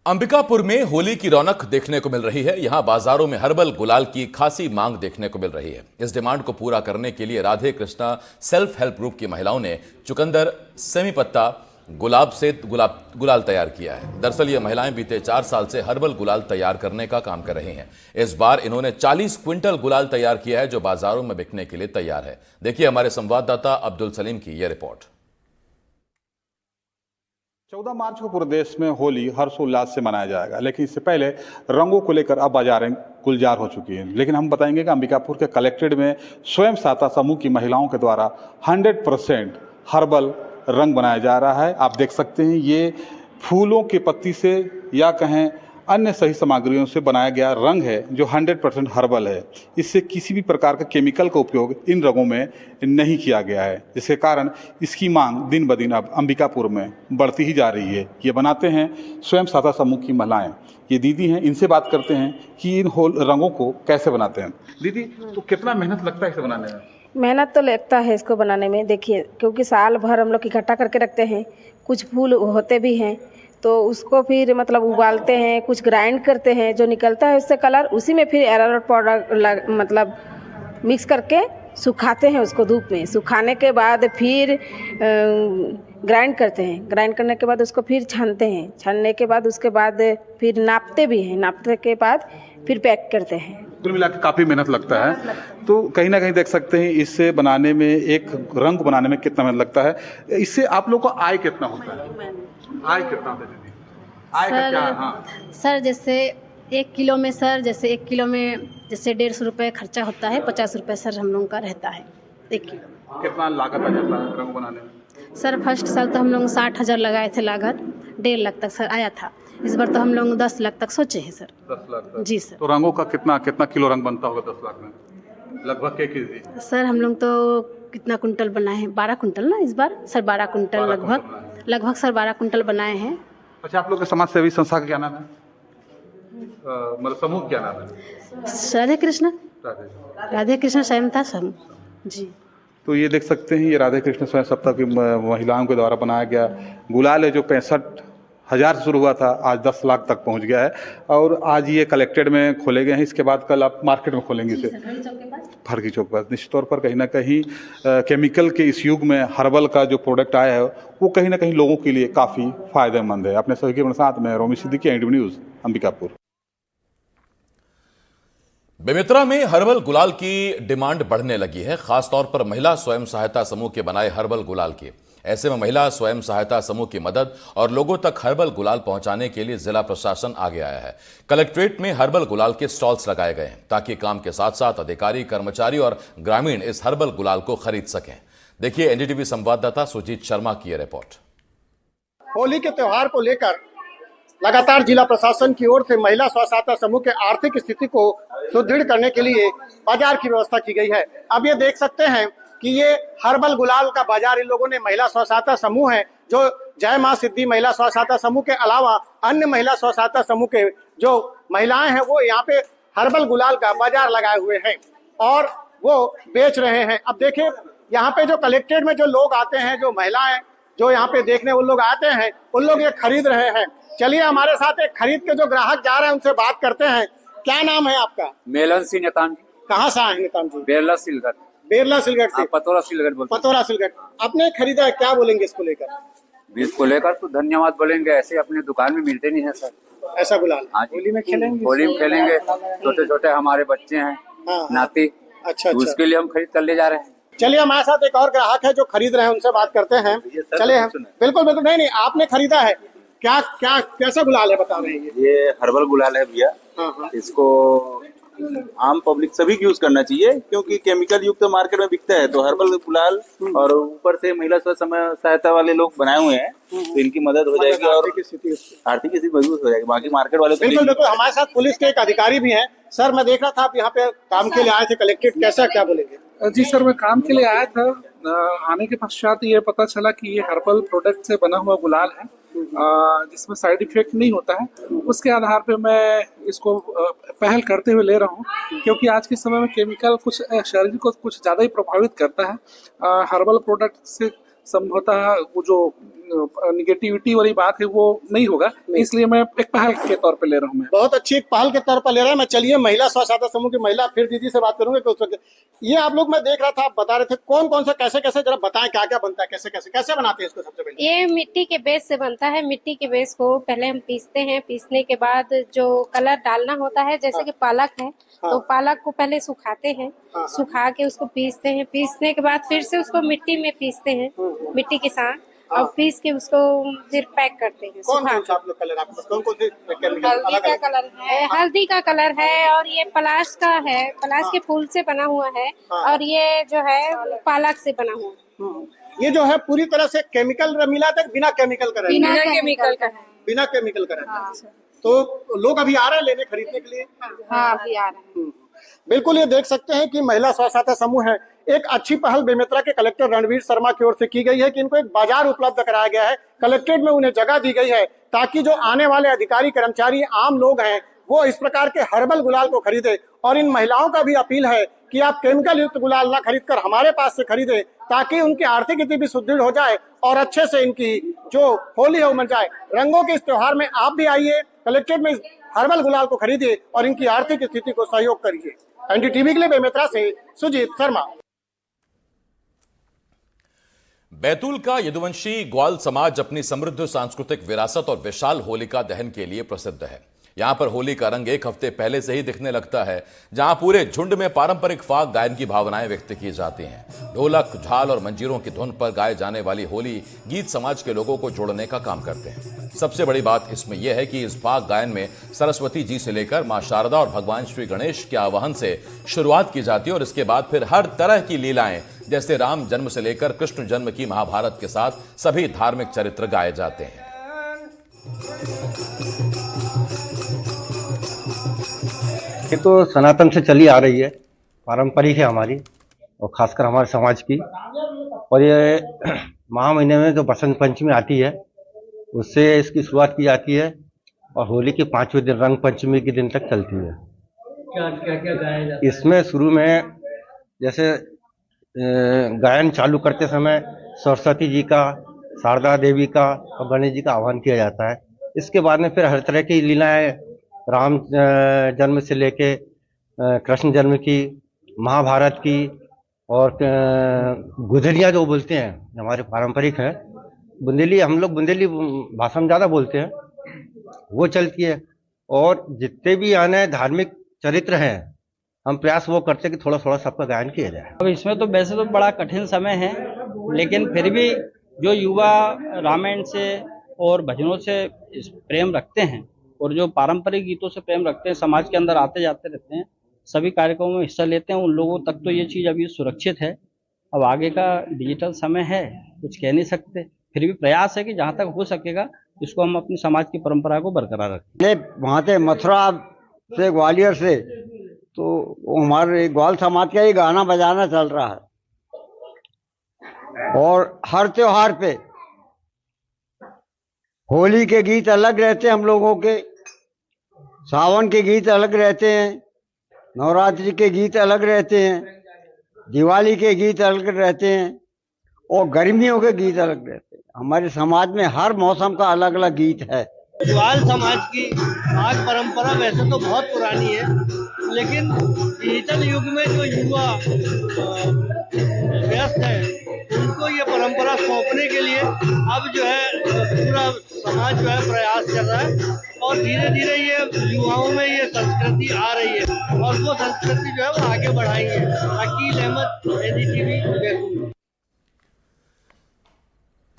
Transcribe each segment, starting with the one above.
अंबिकापुर में होली की रौनक देखने को मिल रही है। यहां बाजारों में हर्बल गुलाल की खासी मांग देखने को मिल रही है। इस डिमांड को पूरा करने के लिए Radhe Krishna self help group की महिलाओं ने चुकंदर, सेमी पत्ता, गुलाब से गुलाल तैयार किया है। दरअसल ये महिलाएं बीते 4 साल से हर्बल गुलाल तैयार करने का काम कर रही हैं। इस बार इन्होंने 40 क्विंटल गुलाल तैयार किया है, जो बाजारों में बिकने के लिए तैयार है। देखिए हमारे संवाददाता अब्दुल सलीम की यह रिपोर्ट। 14 मार्च को पूरे देश में होली हर्षोल्लास से मनाया जाएगा, लेकिन इससे पहले रंगों को लेकर अब बाजारें गुलजार हो चुकी हैं। लेकिन हम बताएंगे कि अंबिकापुर के कलेक्ट्रेट में स्वयं सहायता समूह की महिलाओं के द्वारा 100% हर्बल रंग बनाया जा रहा है। आप देख सकते हैं, ये फूलों की पत्ती से या कहें अन्य सही सामग्रियों से बनाया गया रंग है, जो 100% हर्बल है। इससे किसी भी प्रकार का केमिकल का उपयोग इन रंगों में नहीं किया गया है, जिसके कारण इसकी मांग दिन ब दिन अब अंबिकापुर में बढ़ती ही जा रही है। ये बनाते हैं स्वयं सहायता समूह की महिलाएं। ये दीदी हैं, इनसे बात करते हैं कि इन रंगों को कैसे बनाते हैं। दीदी, तो कितना मेहनत लगता है इसे बनाने में? मेहनत तो लगता है इसको बनाने में। देखिए, क्योंकि साल भर हम लोग इकट्ठा करके रखते हैं, कुछ फूल होते भी हैं तो उसको फिर मतलब उबालते हैं, कुछ ग्राइंड करते हैं, जो निकलता है उससे कलर, उसी में फिर अरारोट पाउडर मतलब मिक्स करके सुखाते हैं। उसको धूप में सुखाने के बाद फिर ग्राइंड करते हैं। ग्राइंड करने के बाद उसको फिर छानते हैं। छानने के बाद उसके बाद फिर नापते भी हैं। नापने के बाद फिर पैक करते हैं। कुल मिला के काफ़ी मेहनत लगता है। तो कहीं ना कहीं देख सकते हैं, इससे बनाने में, एक रंग बनाने में कितना मेहनत लगता है। इससे आप लोग को आय कितना होता है? आय कितना होता है? आय का क्या? हाँ सर, जैसे 1 किलो में सर, जैसे 1 किलो में जैसे 150 रुपये खर्चा होता है, 50 रुपये सर हम लोगों का रहता है 1 किलो। कितना लागत आ जाता है रंग बनाने में? सर फर्स्ट साल तो हम लोग 60,000 लगाए थे लागत, 1.5 लाख तक सर आया था। इस बार तो हम लोग 10 लाख तक सोचे हैं सर। 10 लाख तक? जी सर। तो रंगों का कितना किलो रंग बनता होगा 10 लाख में? लगभग क्या कीजिए सर, हम लोग तो कितना कुंटल बनाए हैं? 12 कुंटल ना इस बार सर? 12 कुंटल लगभग सर 12 कुंटल बनाए हैं। अच्छा, आप लोग के समाज सेवी संस्था का क्या नाम है? मतलब समूह क्या नाम है? राधे कृष्ण सहायता समूह जी। तो ये देख सकते हैं, ये राधे कृष्ण स्वयं सप्ताह की महिलाओं के द्वारा बनाया गया गुलाल है, जो 65,000 से शुरू हुआ था, आज 10 लाख तक पहुंच गया है। और आज ये कलेक्ट्रेट में खोले गए हैं। इसके बाद कल आप मार्केट में खोलेंगे इसे, फरकी चौक पर। निश्चित तौर पर कहीं ना कहीं केमिकल के इस युग में हर्बल का जो प्रोडक्ट आया है, वो कहीं ना कहीं लोगों के लिए काफ़ी फायदेमंद है। अपने सभी के साथ में रोमी सिद्दीकी, एनडीटीवी न्यूज़, अंबिकापुर। बेमेतरा में हर्बल गुलाल की डिमांड बढ़ने लगी है, खासतौर पर महिला स्वयं सहायता समूह के बनाए हर्बल गुलाल की। ऐसे में महिला स्वयं सहायता समूह की मदद और लोगों तक हर्बल गुलाल पहुंचाने के लिए जिला प्रशासन आगे आया है। कलेक्ट्रेट में हर्बल गुलाल के स्टॉल्स लगाए गए हैं, ताकि काम के साथ साथ अधिकारी, कर्मचारी और ग्रामीण इस हर्बल गुलाल को खरीद सकें। देखिए एनडीटीवी संवाददाता सुजीत शर्मा की यह रिपोर्ट। होली के त्योहार को लेकर लगातार जिला प्रशासन की ओर से महिला स्व सहायता समूह के आर्थिक स्थिति को सुदृढ़ करने के लिए बाजार की व्यवस्था की गई है। अब ये देख सकते हैं कि ये हर्बल गुलाल का बाजार इन लोगों ने, महिला स्व सहायता समूह है जो जय मां सिद्धि महिला स्व सहायता समूह के अलावा अन्य महिला स्व सहायता समूह के जो महिलाएं हैं, वो यहाँ पे हर्बल गुलाल का बाजार लगाए हुए हैं और वो बेच रहे हैं। अब देखिए, यहाँ पे जो कलेक्ट्रेट में जो लोग आते हैं, जो महिलाएं जो यहाँ पे देखने उन लोग आते हैं, उन लोग ये खरीद रहे हैं। चलिए हमारे साथ एक खरीद के जो ग्राहक जा रहे हैं उनसे बात करते हैं। क्या नाम है आपका? मेलन सिंह नेताम जी। कहाँ से आए हैं नेताम जी? बेरला सिलगढ़। बेरला सिलगढ़ से? पतोरा सिलगढ़ बोलते। पतोरा सिलगढ़। आपने खरीदा है, क्या बोलेंगे इसको लेकर? इसको लेकर तो धन्यवाद बोलेंगे, ऐसे अपने दुकान में मिलते नहीं है सर ऐसा गुलाल। हाँ, होली में खेलेंगे? होली में खेलेंगे, छोटे छोटे हमारे बच्चे हैं, नाती। अच्छा, उसके लिए हम खरीद कर ले जा रहे हैं। चलिए हमारे साथ एक और ग्राहक है जो खरीद रहे हैं, उनसे बात करते हैं। चलिए हम बिल्कुल बिल्कुल। नहीं, आपने खरीदा है, क्या क्या कैसा गुलाल है बता रहे हैं? ये हर्बल गुलाल है भैया। इसको आम पब्लिक सभी यूज करना चाहिए, क्योंकि केमिकल युक्त तो मार्केट में बिकता है। तो हर्बल गुलाल और ऊपर से महिला स्व सहायता वाले लोग बनाए हुए हैं, तो इनकी मदद हो जाएगी और आर्थिक स्थिति मजबूत हो जाएगी। बाकी मार्केट वाले बिल्कुल बिल्कुल। हमारे साथ पुलिस के एक अधिकारी भी हैं। सर, मैं देख रहा था आप यहाँ पे काम के लिए आए थे कलेक्ट्रेट, कैसा क्या बोलेंगे? जी सर, मैं काम के लिए आया था। आने के पश्चात ये पता चला कि ये हर्बल प्रोडक्ट से बना हुआ गुलाल है, जिसमें साइड इफेक्ट नहीं होता है। उसके आधार पे मैं इसको पहल करते हुए ले रहा हूँ, क्योंकि आज के समय में केमिकल कुछ शरीर को कुछ ज़्यादा ही प्रभावित करता है। हर्बल प्रोडक्ट से संभवतः वो जो निगेटिविटी वाली बात है वो नहीं होगा, इसलिए मैं एक पहल के तौर पे ले रहा हूँ। मैं बहुत अच्छी एक पहल के तौर पर ले रहा है। मैं चलिए महिला स्व सहायता समूह की महिला फिर दीदी से बात करूंगा कि उस वक्त ये आप लोग, मैं देख रहा था आप बता रहे थे कौन कौन सा कैसे कैसे, जरा बताएं क्या क्या बनता है, कैसे कैसे कैसे बनाते हैं इसको। सबसे पहले ये मिट्टी के बेस से बनता है। मिट्टी के बेस को पहले हम पीसते हैं। पीसने के बाद जो कलर डालना होता है, जैसे कि पालक है तो पालक को पहले सुखाते हैं, सुखा के उसको पीसते हैं। पीसने के बाद फिर से उसको मिट्टी में पीसते हैं, मिट्टी के साथ, और पीस के उसको फिर पैक करते हैं। कौन कौन सा आप लोग कलर, आपके पास कौन कौन से केमिकल? हल्दी का कलर है, हल्दी का कलर है, और ये पलाश का है, पलाश के फूल से बना हुआ है, और ये जो है पालक से बना हुआ। ये जो है पूरी तरह से केमिकल मिला था, बिना केमिकल का रहता है? बिना केमिकल का है। बिना केमिकल का रहता है। तो लोग अभी आ रहे हैं लेने, खरीदने के लिए? हाँ, अभी आ रहे हैं। बिल्कुल, ये देख सकते हैं कि महिला स्व सहायता समूह है। एक अच्छी पहल बेमेतरा के कलेक्टर रणवीर शर्मा की ओर से की गई है कि इनको एक बाजार उपलब्ध कराया गया है। कलेक्ट्रेट में उन्हें जगह दी गई है ताकि जो आने वाले अधिकारी, कर्मचारी, आम लोग हैं वो इस प्रकार के हर्बल गुलाल को खरीदे। और इन महिलाओं का भी अपील है कि आप केमिकल युक्त गुलाल ना खरीद कर हमारे पास से खरीदे, ताकि उनकी आर्थिक स्थिति भी सुदृढ़ हो जाए और अच्छे से इनकी जो होली है वो मन जाए। रंगों के इस त्योहार में आप भी आइए, कलेक्ट्रेट में हर्बल गुलाल को खरीदिए और इनकी आर्थिक स्थिति को सहयोग करिए। एनडीटीवी के लिए बेमेतरा से सुजीत शर्मा। बैतूल का यदुवंशी ग्वाल समाज अपनी समृद्ध सांस्कृतिक विरासत और विशाल होलिका दहन के लिए प्रसिद्ध है। यहां पर होली का रंग एक हफ्ते पहले से ही दिखने लगता है, जहां पूरे झुंड में पारंपरिक फाग गायन की भावनाएं व्यक्त की जाती हैं। ढोलक, झाल और मंजीरों की धुन पर गाए जाने वाली होली गीत समाज के लोगों को जोड़ने का काम करते हैं। सबसे बड़ी बात इसमें यह है कि इस फाग गायन में सरस्वती जी से लेकर मां शारदा और भगवान श्री गणेश के आवाहन से शुरुआत की जाती है, और इसके बाद फिर हर तरह की लीलाएं, जैसे राम जन्म से लेकर कृष्ण जन्म की महाभारत के साथ सभी धार्मिक चरित्र गाए जाते हैं। ये तो सनातन से चली आ रही है, पारंपरिक है हमारी, और खासकर हमारे समाज की। और ये माह महीने में जो बसंत पंचमी आती है उससे इसकी शुरुआत की जाती है, और होली के 5वें दिन रंग पंचमी के दिन तक चलती है। क्या गाया जाता है इसमें? शुरू में जैसे गायन चालू करते समय सरस्वती जी का, शारदा देवी का और गणेश जी का आह्वान किया जाता है। इसके बाद में फिर हर तरह की लीलाएं, राम जन्म से लेके कृष्ण जन्म की, महाभारत की, और गुजरिया जो बोलते हैं हमारे पारंपरिक है, बुंदेली, हम लोग बुंदेली भाषा में ज़्यादा बोलते हैं, वो चलती है। और जितने भी आने धार्मिक चरित्र हैं, हम प्रयास वो करते हैं कि थोड़ा थोड़ा सबका गायन किया जाए। अब इसमें तो वैसे तो बड़ा कठिन समय है, लेकिन फिर भी जो युवा रामायण से और भजनों से प्रेम रखते हैं और जो पारंपरिक गीतों से प्रेम रखते हैं, समाज के अंदर आते जाते रहते हैं, सभी कार्यक्रमों में हिस्सा लेते हैं, उन लोगों तक तो ये चीज़ अभी सुरक्षित है। अब आगे का डिजिटल समय है, कुछ कह नहीं सकते, फिर भी प्रयास है कि जहाँ तक हो सकेगा इसको हम अपनी समाज की परंपरा को बरकरार रखें। वहाँ से मथुरा से, ग्वालियर से, तो हमारे ग्वाल समाज का ही गाना बजाना चल रहा है। और हर त्योहार पे होली के गीत अलग रहते हैं हम लोगों के, सावन के गीत अलग रहते हैं, नवरात्रि के गीत अलग रहते हैं, दिवाली के गीत अलग रहते हैं, और गर्मियों के गीत अलग रहते हैं। हमारे समाज में हर मौसम का अलग अलग गीत है। ग्वाल समाज की आज परंपरा वैसे तो बहुत पुरानी है, लेकिन डिजिटल युग में जो युवा व्यस्त है उनको ये परंपरा सौंपने के लिए अब जो है पूरा समाज जो है प्रयास कर रहा है, और धीरे धीरे ये युवाओं में ये संस्कृति आ रही है, और वो संस्कृति जो है वो आगे बढ़ाएंगे। अकील अहमद, एनडीटीवी बैतूल।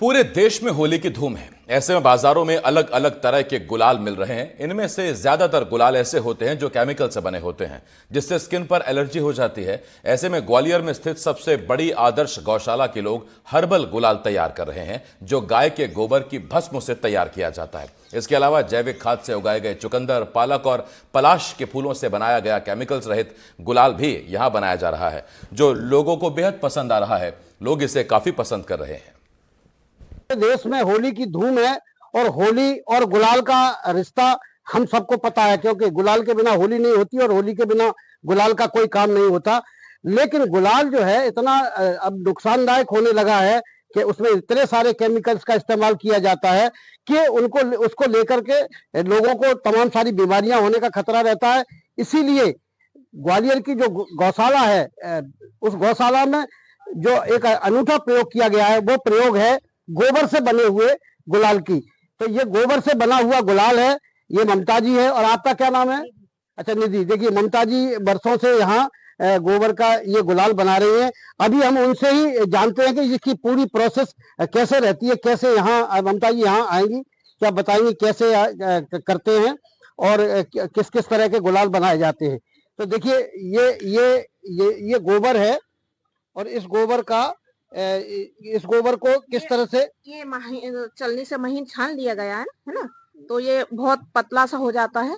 पूरे देश में होली की धूम है। ऐसे में बाजारों में अलग अलग तरह के गुलाल मिल रहे हैं। इनमें से ज्यादातर गुलाल ऐसे होते हैं जो केमिकल से बने होते हैं, जिससे स्किन पर एलर्जी हो जाती है। ऐसे में ग्वालियर में स्थित सबसे बड़ी आदर्श गौशाला के लोग हर्बल गुलाल तैयार कर रहे हैं, जो गाय के गोबर की भस्म से तैयार किया जाता है। इसके अलावा जैविक खाद से उगाए गए चुकंदर, पालक और पलाश के फूलों से बनाया गया केमिकल्स रहित गुलाल भी यहां बनाया जा रहा है, जो लोगों को बेहद पसंद आ रहा है। लोग इसे काफी पसंद कर रहे हैं। देश में होली की धूम है, और होली और गुलाल का रिश्ता हम सबको पता है, क्योंकि गुलाल के बिना होली नहीं होती और होली के बिना गुलाल का कोई काम नहीं होता। लेकिन गुलाल जो है इतना अब नुकसानदायक होने लगा है कि उसमें इतने सारे केमिकल्स का इस्तेमाल किया जाता है कि उनको उसको लेकर के लोगों को तमाम सारी बीमारियां होने का खतरा रहता है। इसीलिए ग्वालियर की जो गौशाला है, उस गौशाला में जो एक अनूठा प्रयोग किया गया है, वो प्रयोग है गोबर से बने हुए गुलाल की। तो ये गोबर से बना हुआ गुलाल है। ये ममता जी है, और आपका क्या नाम है? अच्छा, निधि। देखिए, ममता जी वर्षों से यहाँ गोबर का ये गुलाल बना रही हैं। अभी हम उनसे ही जानते हैं कि इसकी पूरी प्रोसेस कैसे रहती है, कैसे यहाँ ममता जी यहाँ आएंगी, क्या बताएंगी कैसे करते हैं और किस किस तरह के गुलाल बनाए जाते हैं। तो देखिए, ये गोबर है, और इस गोबर को किस तरह से ये चलनी से महीन छान लिया गया है ना, तो ये बहुत पतला सा हो जाता है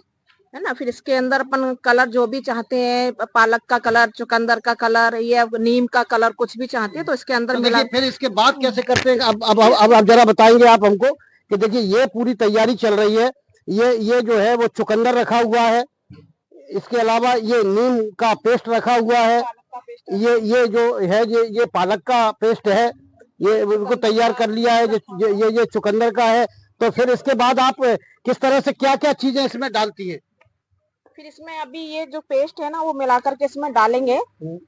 ना। फिर इसके अंदर अपन कलर जो भी चाहते हैं, पालक का कलर, चुकंदर का कलर, या नीम का कलर, कुछ भी चाहते हैं तो इसके अंदर तो मिला। फिर इसके बाद कैसे करते हैं? अब जरा बताएंगे आप हमको कि देखिए, ये पूरी तैयारी चल रही है। ये जो है वो चुकंदर रखा हुआ है, इसके अलावा ये नीम का पेस्ट रखा हुआ है, ये जो है ये पालक का पेस्ट है, ये उनको तैयार कर लिया है। ये चुकंदर का है। तो फिर इसके बाद आप किस तरह से क्या क्या चीजें इसमें डालती है? फिर इसमें अभी ये जो पेस्ट है ना, वो मिलाकर के इसमें डालेंगे,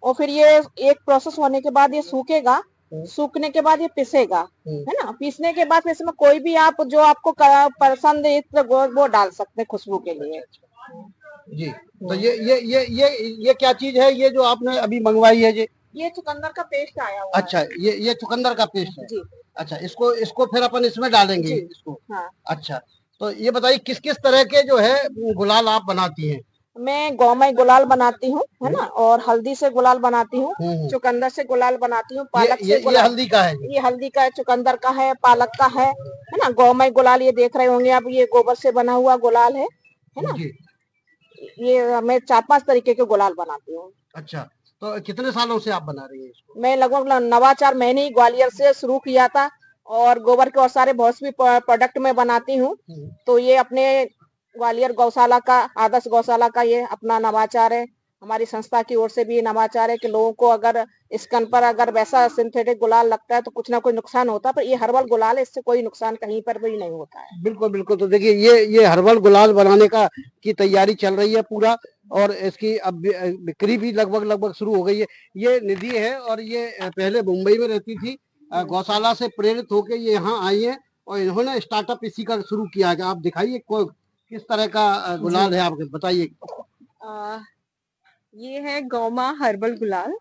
और फिर ये एक प्रोसेस होने के बाद ये सूखेगा। सूखने के बाद ये पिसेगा, है ना। पीसने के बाद इसमें कोई भी आप जो आपको पसंद है वो डाल सकते हैं खुशबू के लिए। जी। तो ये क्या चीज है, ये जो आपने अभी मंगवाई है? ये चुकंदर का पेस्ट आया हुआ अच्छा, ये चुकंदर का पेस्ट है जी। अच्छा, इसको फिर अपन इसमें डालेंगे इसको। हाँ। अच्छा, तो ये बताइए किस किस तरह के जो है गुलाल आप बनाती हैं? मैं गौमय गुलाल बनाती हूँ, है ना, और हल्दी से गुलाल बनाती हूँ, चुकंदर से गुलाल बनाती हूँ, पालक से गुलाल। ये हल्दी का है? ये हल्दी का है, चुकंदर का है, पालक का है ना। गौमय गुलाल ये देख रहे होंगे आप, ये गोबर से बना हुआ गुलाल है ना। ये मैं 4-5 तरीके के गुलाल बनाती हूँ। अच्छा, तो कितने सालों से आप बना रही हैं इसको? मैं लगभग नवाचार मैंने ही ग्वालियर से शुरू किया था, और गोबर के और सारे बहुत सी प्रोडक्ट में बनाती हूँ। तो ये अपने ग्वालियर गौशाला का, आदर्श गौशाला का ये अपना नवाचार है। हमारी संस्था की ओर से भी ये नवाचार है कि लोगों को अगर स्किन पर अगर वैसा सिंथेटिक गुलाल लगता है तो कुछ ना कुछ नुकसान होता है, पर ये हर्बल गुलाल है, इससे कोई नुकसान कहीं पर भी नहीं होता है। बिल्कुल बिल्कुल। तो देखिए, ये हर्बल गुलाल बनाने की तैयारी चल रही है पूरा, और इसकी अब बिक्री भी लगभग शुरू हो गई है। ये निधि है, और ये पहले मुंबई में रहती थी। गौशाला से प्रेरित होकर ये यहाँ आई है, और इन्होंने स्टार्टअप इसी का शुरू किया है। आप दिखाइए किस तरह का गुलाल है, आप बताइए। ये है गौमा हर्बल गुलाल।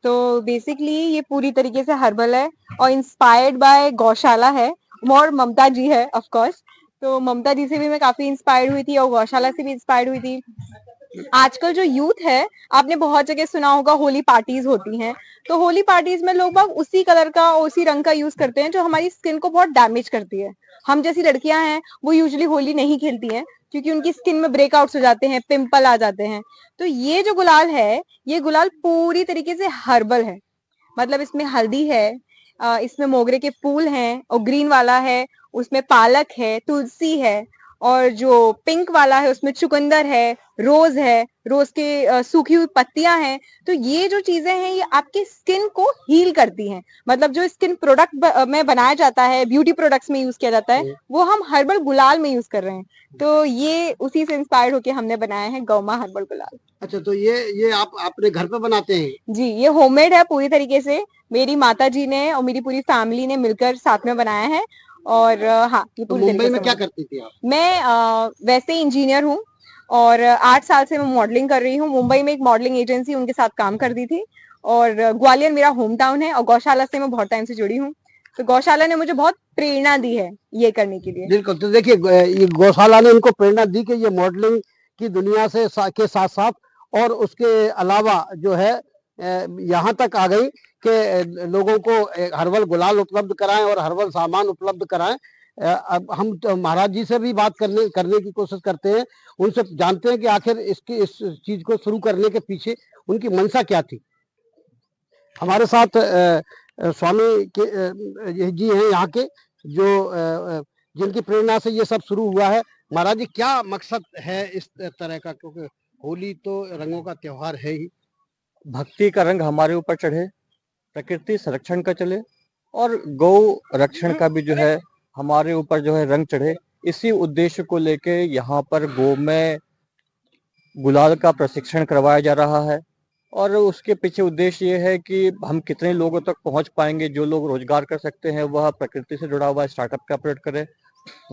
तो बेसिकली ये पूरी तरीके से हर्बल है और इंस्पायर्ड बाय गौशाला है, और ममता जी है ऑफ कोर्स। तो ममता जी से भी मैं काफी इंस्पायर्ड हुई थी और गौशाला से भी इंस्पायर्ड हुई थी। आजकल जो यूथ है, आपने बहुत जगह सुना होगा होली पार्टीज होती हैं, तो होली पार्टीज में लोग बाग उसी कलर का, उसी रंग का यूज करते हैं जो हमारी स्किन को बहुत डैमेज करती है। हम जैसी लड़कियां हैं वो यूजुअली होली नहीं खेलती हैं क्योंकि उनकी स्किन में ब्रेकआउट्स हो जाते हैं, पिंपल आ जाते हैं। तो ये जो गुलाल है, ये गुलाल पूरी तरीके से हर्बल है। मतलब इसमें हल्दी है, इसमें मोगरे के फूल हैं, और ग्रीन वाला है उसमें पालक है, तुलसी है, और जो पिंक वाला है उसमें चुकंदर है, रोज है, रोज के सूखी हुई पत्तियां हैं। तो ये जो चीजें हैं ये आपकी स्किन को हील करती हैं। मतलब जो स्किन प्रोडक्ट में बनाया जाता है, ब्यूटी प्रोडक्ट्स में यूज किया जाता है, वो हम हर्बल गुलाल में यूज कर रहे हैं। तो ये उसी से इंस्पायर्ड होकर हमने बनाया है गौमा हर्बल गुलाल। अच्छा, तो ये आप अपने घर पे बनाते हैं? जी, ये होममेड है पूरी तरीके से। मेरी माता जी ने और मेरी पूरी फैमिली ने मिलकर साथ में बनाया है। और हाँ, ये तो मुंबई में क्या करती थी आप? मैं वैसे इंजीनियर हूँ, और 8 साल से मैं मॉडलिंग कर रही हूँ। मुंबई में एक मॉडलिंग एजेंसी, उनके साथ काम करती थी, और ग्वालियर मेरा होम टाउन है, और गौशाला से मैं बहुत टाइम से जुड़ी हूँ। तो गौशाला ने मुझे बहुत प्रेरणा दी है ये करने के लिए। बिल्कुल। तो देखिए, ये गौशाला ने इनको प्रेरणा दी कि ये मॉडलिंग की दुनिया से के साथ साथ और उसके अलावा जो है यहाँ तक आ गई कि लोगों को हर्बल गुलाल उपलब्ध कराएं और हर्बल सामान उपलब्ध कराएं। अब हम तो महाराज जी से भी बात करने की कोशिश करते हैं, उनसे जानते हैं कि आखिर इस चीज को शुरू करने के पीछे उनकी मंशा क्या थी। हमारे साथ स्वामी के जी हैं यहाँ के, जो जिनकी प्रेरणा से ये सब शुरू हुआ है। महाराज जी, क्या मकसद है इस तरह का? क्योंकि होली तो रंगों का त्योहार है ही। भक्ति का रंग हमारे ऊपर चढ़े, प्रकृति संरक्षण का चले, और गौ रक्षण का भी जो है हमारे ऊपर जो है रंग चढ़े, इसी उद्देश्य को लेके यहाँ पर गोमय गुलाल का प्रशिक्षण करवाया जा रहा है। और उसके पीछे उद्देश्य ये है कि हम कितने लोगों तक पहुंच पाएंगे। जो लोग रोजगार कर सकते हैं वह प्रकृति से जुड़ा हुआ स्टार्टअप का ऑपरेट करें,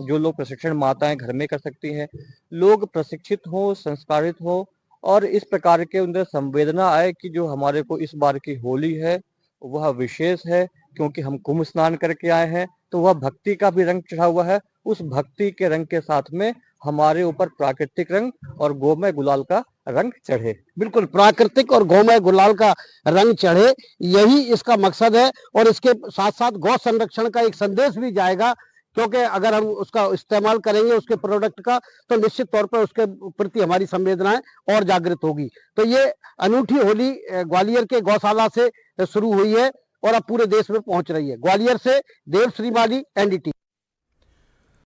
जो लोग प्रशिक्षण माताएं घर में कर सकती हैं, लोग प्रशिक्षित हो, संस्कारित हो और इस प्रकार के उनके संवेदना आए कि जो हमारे को इस बार की होली है वह विशेष है, क्योंकि हम कुंभ स्नान करके आए हैं तो वह भक्ति का भी रंग चढ़ा हुआ है। उस भक्ति के रंग के साथ में हमारे ऊपर प्राकृतिक रंग और गोमय गुलाल का रंग चढ़े। बिल्कुल, प्राकृतिक और गोमय गुलाल का रंग चढ़े, यही इसका मकसद है। और इसके साथ साथ गौ संरक्षण का एक संदेश भी जाएगा, क्योंकि अगर हम उसका इस्तेमाल करेंगे उसके प्रोडक्ट का, तो निश्चित तौर पर उसके प्रति हमारी संवेदनाएं और जागृत होगी। तो ये अनूठी होली ग्वालियर के गौशाला से शुरू हुई है और अब पूरे देश में पहुंच रही है। ग्वालियर से देव श्रीमाली, NDTV।